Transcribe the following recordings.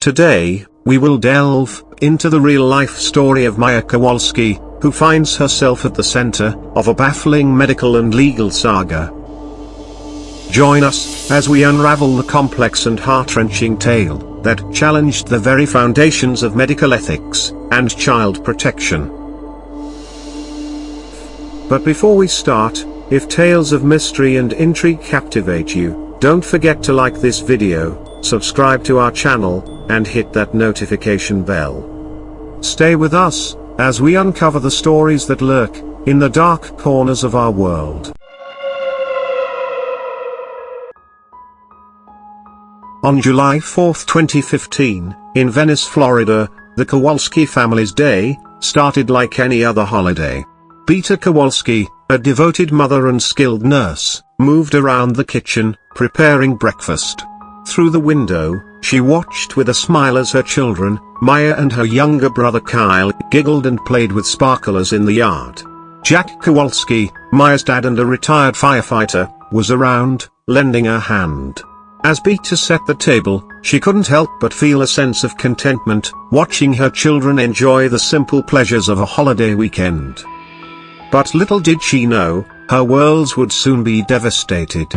Today, we will delve into the real-life story of Maya Kowalski, who finds herself at the center of a baffling medical and legal saga. Join us as we unravel the complex and heart-wrenching tale that challenged the very foundations of medical ethics and child protection. But before we start, if tales of mystery and intrigue captivate you, don't forget to like this video, subscribe to our channel, and hit that notification bell. Stay with us as we uncover the stories that lurk in the dark corners of our world. On July 4, 2015, in Venice, Florida, the Kowalski family's day started like any other holiday. Maya Kowalski, a devoted mother and skilled nurse, moved around the kitchen, preparing breakfast. Through the window, she watched with a smile as her children, Maya and her younger brother Kyle, giggled and played with sparklers in the yard. Jack Kowalski, Maya's dad and a retired firefighter, was around, lending a hand. As Maya set the table, she couldn't help but feel a sense of contentment, watching her children enjoy the simple pleasures of a holiday weekend. But little did she know, her worlds would soon be devastated.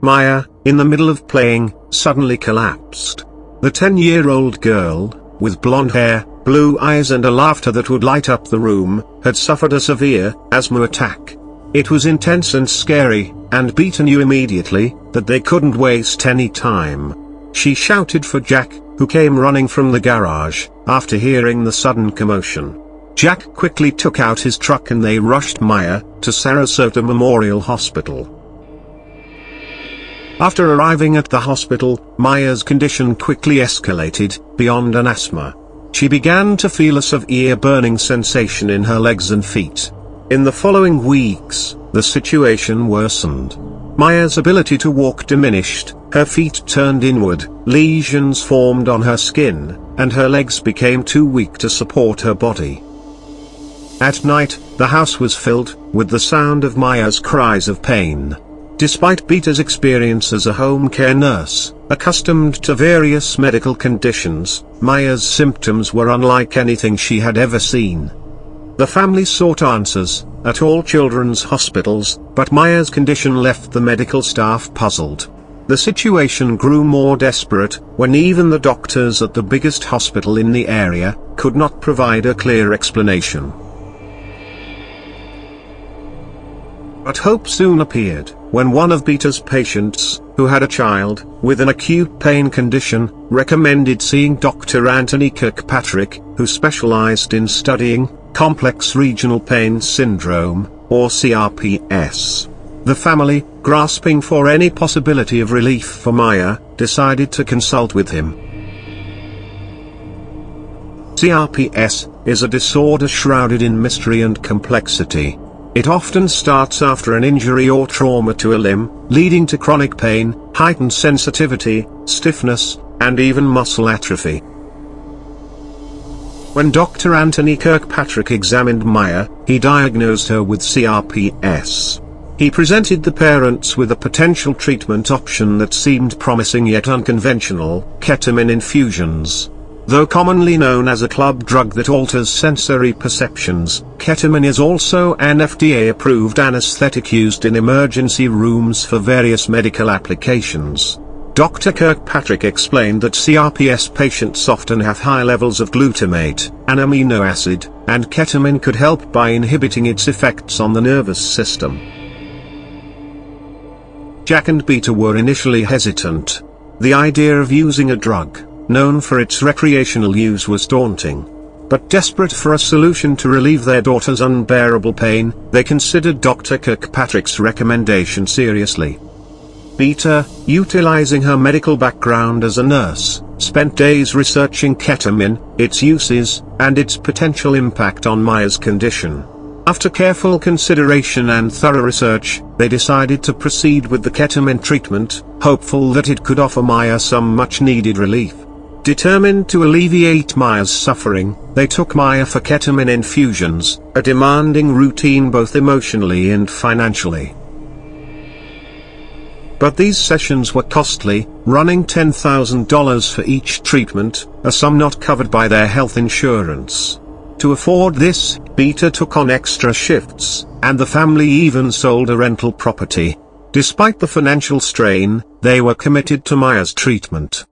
Maya, in the middle of playing, suddenly collapsed. The 10-year-old girl, with blonde hair, blue eyes and a laughter that would light up the room, had suffered a severe asthma attack. It was intense and scary, and Maya knew immediately that they couldn't waste any time. She shouted for Jack, who came running from the garage after hearing the sudden commotion. Jack quickly took out his truck and they rushed Maya to Sarasota Memorial Hospital. After arriving at the hospital, Maya's condition quickly escalated beyond an asthma. She began to feel a severe burning sensation in her legs and feet. In the following weeks, the situation worsened. Maya's ability to walk diminished, her feet turned inward, lesions formed on her skin, and her legs became too weak to support her body. At night, the house was filled with the sound of Maya's cries of pain. Despite Maya's experience as a home care nurse, accustomed to various medical conditions, Maya's symptoms were unlike anything she had ever seen. The family sought answers at all children's hospitals, but Maya's condition left the medical staff puzzled. The situation grew more desperate when even the doctors at the biggest hospital in the area could not provide a clear explanation. But hope soon appeared, when one of Maya's patients, who had a child with an acute pain condition, recommended seeing Dr. Anthony Kirkpatrick, who specialized in studying complex regional pain syndrome, or CRPS. The family, grasping for any possibility of relief for Maya, decided to consult with him. CRPS is a disorder shrouded in mystery and complexity. It often starts after an injury or trauma to a limb, leading to chronic pain, heightened sensitivity, stiffness, and even muscle atrophy. When Dr. Anthony Kirkpatrick examined Maya, he diagnosed her with CRPS. He presented the parents with a potential treatment option that seemed promising yet unconventional: ketamine infusions. Though commonly known as a club drug that alters sensory perceptions, ketamine is also an FDA-approved anesthetic used in emergency rooms for various medical applications. Dr. Kirkpatrick explained that CRPS patients often have high levels of glutamate, an amino acid, and ketamine could help by inhibiting its effects on the nervous system. Jack and Maya were initially hesitant. The idea of using a drug known for its recreational use was daunting. But desperate for a solution to relieve their daughter's unbearable pain, they considered Dr. Kirkpatrick's recommendation seriously. Maya, utilizing her medical background as a nurse, spent days researching ketamine, its uses, and its potential impact on Maya's condition. After careful consideration and thorough research, they decided to proceed with the ketamine treatment, hopeful that it could offer Maya some much-needed relief. Determined to alleviate Maya's suffering, they took Maya for ketamine infusions, a demanding routine both emotionally and financially. But these sessions were costly, running $10,000 for each treatment, a sum not covered by their health insurance. To afford this, Beta took on extra shifts, and the family even sold a rental property. Despite the financial strain, they were committed to Maya's treatment.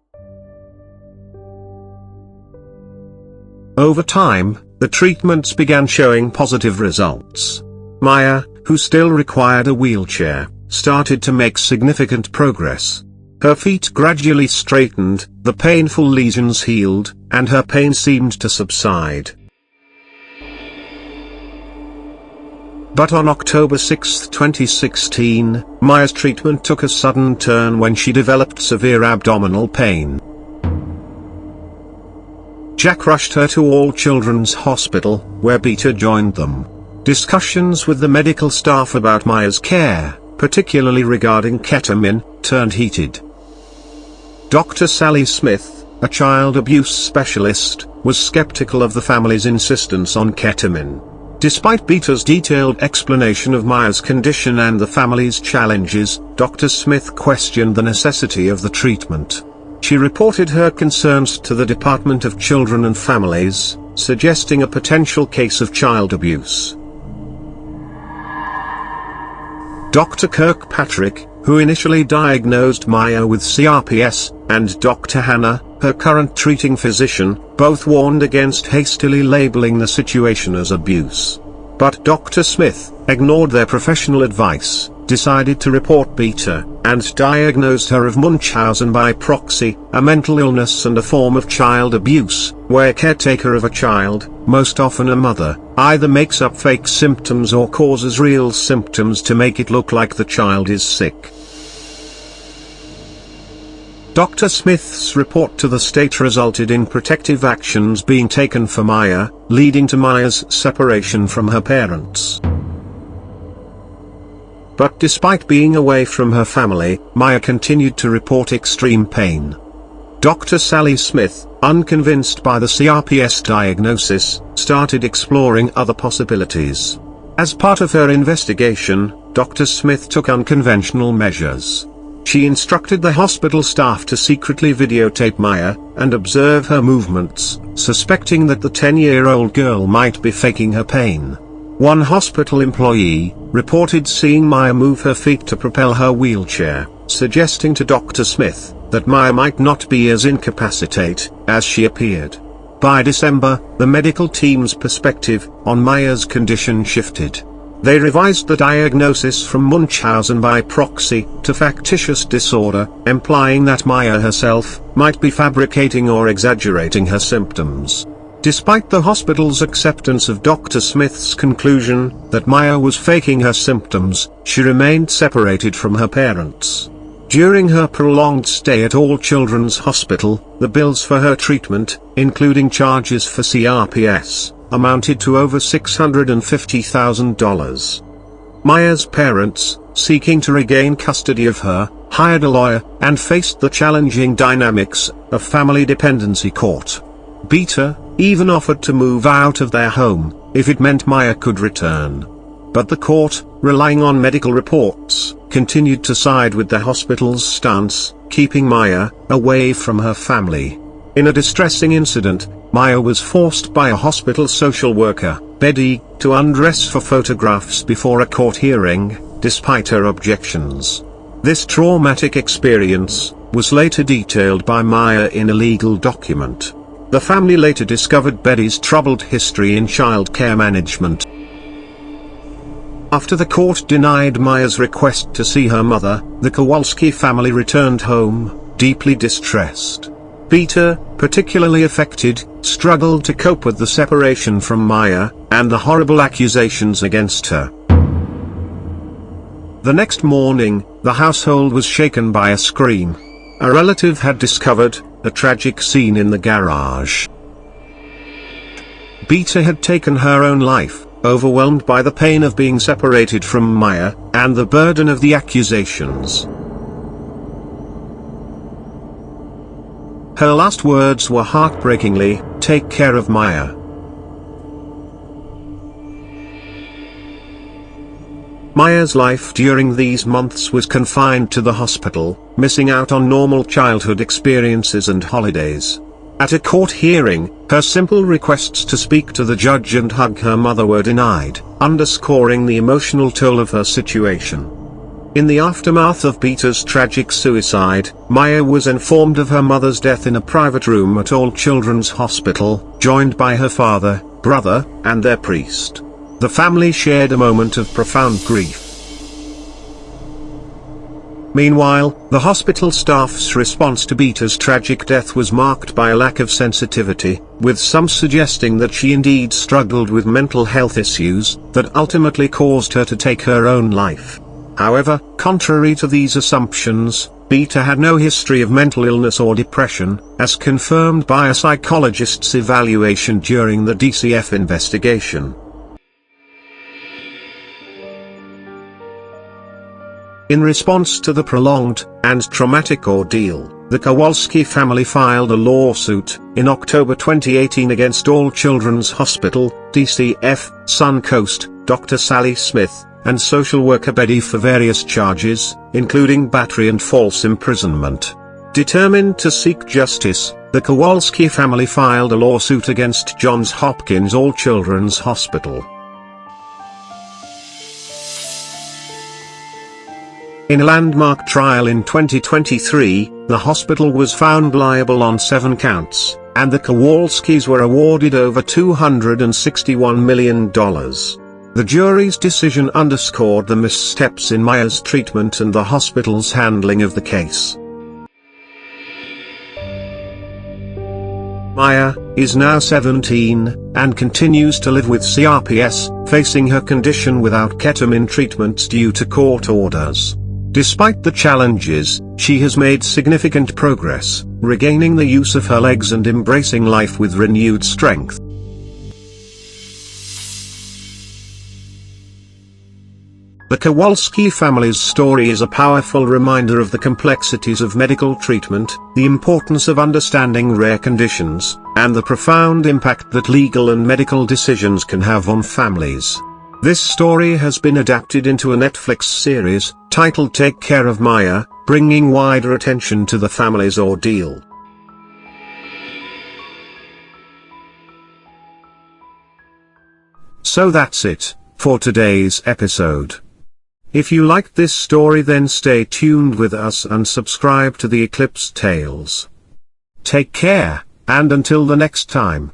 Over time, the treatments began showing positive results. Maya, who still required a wheelchair, started to make significant progress. Her feet gradually straightened, the painful lesions healed, and her pain seemed to subside. But on October 6, 2016, Maya's treatment took a sudden turn when she developed severe abdominal pain. Jack rushed her to All Children's Hospital, where Beta joined them. Discussions with the medical staff about Maya's care, particularly regarding ketamine, turned heated. Dr. Sally Smith, a child abuse specialist, was skeptical of the family's insistence on ketamine. Despite Beta's detailed explanation of Maya's condition and the family's challenges, Dr. Smith questioned the necessity of the treatment. She reported her concerns to the Department of Children and Families, suggesting a potential case of child abuse. Dr. Kirkpatrick, who initially diagnosed Maya with CRPS, and Dr. Hannah, her current treating physician, both warned against hastily labeling the situation as abuse. But Dr. Smith ignored their professional advice, decided to report Beta, and diagnosed her of Munchausen by proxy, a mental illness and a form of child abuse, where caretaker of a child, most often a mother, either makes up fake symptoms or causes real symptoms to make it look like the child is sick. Dr. Smith's report to the state resulted in protective actions being taken for Maya, leading to Maya's separation from her parents. But despite being away from her family, Maya continued to report extreme pain. Dr. Sally Smith, unconvinced by the CRPS diagnosis, started exploring other possibilities. As part of her investigation, Dr. Smith took unconventional measures. She instructed the hospital staff to secretly videotape Maya, and observe her movements, suspecting that the 10-year-old girl might be faking her pain. One hospital employee reported seeing Maya move her feet to propel her wheelchair, suggesting to Dr. Smith that Maya might not be as incapacitated as she appeared. By December, the medical team's perspective on Maya's condition shifted. They revised the diagnosis from Munchausen by proxy to factitious disorder, implying that Maya herself might be fabricating or exaggerating her symptoms. Despite the hospital's acceptance of Dr. Smith's conclusion that Maya was faking her symptoms, she remained separated from her parents. During her prolonged stay at All Children's Hospital, the bills for her treatment, including charges for CRPS, amounted to over $650,000. Maya's parents, seeking to regain custody of her, hired a lawyer, and faced the challenging dynamics of family dependency court. Beta even offered to move out of their home, if it meant Maya could return. But the court, relying on medical reports, continued to side with the hospital's stance, keeping Maya away from her family. In a distressing incident, Maya was forced by a hospital social worker, Betty, to undress for photographs before a court hearing, despite her objections. This traumatic experience was later detailed by Maya in a legal document. The family later discovered Betty's troubled history in child care management. After the court denied Maya's request to see her mother, the Kowalski family returned home, deeply distressed. Beta, particularly affected, struggled to cope with the separation from Maya, and the horrible accusations against her. The next morning, the household was shaken by a scream. A relative had discovered a tragic scene in the garage. Beta had taken her own life, overwhelmed by the pain of being separated from Maya, and the burden of the accusations. Her last words were heartbreakingly, "Take care of Maya." Maya's life during these months was confined to the hospital, missing out on normal childhood experiences and holidays. At a court hearing, her simple requests to speak to the judge and hug her mother were denied, underscoring the emotional toll of her situation. In the aftermath of Peter's tragic suicide, Maya was informed of her mother's death in a private room at All Children's Hospital, joined by her father, brother, and their priest. The family shared a moment of profound grief. Meanwhile, the hospital staff's response to Peter's tragic death was marked by a lack of sensitivity, with some suggesting that she indeed struggled with mental health issues that ultimately caused her to take her own life. However, contrary to these assumptions, Peter had no history of mental illness or depression, as confirmed by a psychologist's evaluation during the DCF investigation. In response to the prolonged and traumatic ordeal, the Kowalski family filed a lawsuit in October 2018 against All Children's Hospital, DCF, Suncoast, Dr. Sally Smith, and social worker Betty for various charges, including battery and false imprisonment. Determined to seek justice, the Kowalski family filed a lawsuit against Johns Hopkins All Children's Hospital. In a landmark trial in 2023, the hospital was found liable on 7 counts, and the Kowalskis were awarded over $261 million. The jury's decision underscored the missteps in Maya's treatment and the hospital's handling of the case. Maya is now 17, and continues to live with CRPS, facing her condition without ketamine treatments due to court orders. Despite the challenges, she has made significant progress, regaining the use of her legs and embracing life with renewed strength. The Kowalski family's story is a powerful reminder of the complexities of medical treatment, the importance of understanding rare conditions, and the profound impact that legal and medical decisions can have on families. This story has been adapted into a Netflix series, titled Take Care of Maya, bringing wider attention to the family's ordeal. So that's it, for today's episode. If you liked this story, then stay tuned with us and subscribe to the Eclipse Tales. Take care, and until the next time.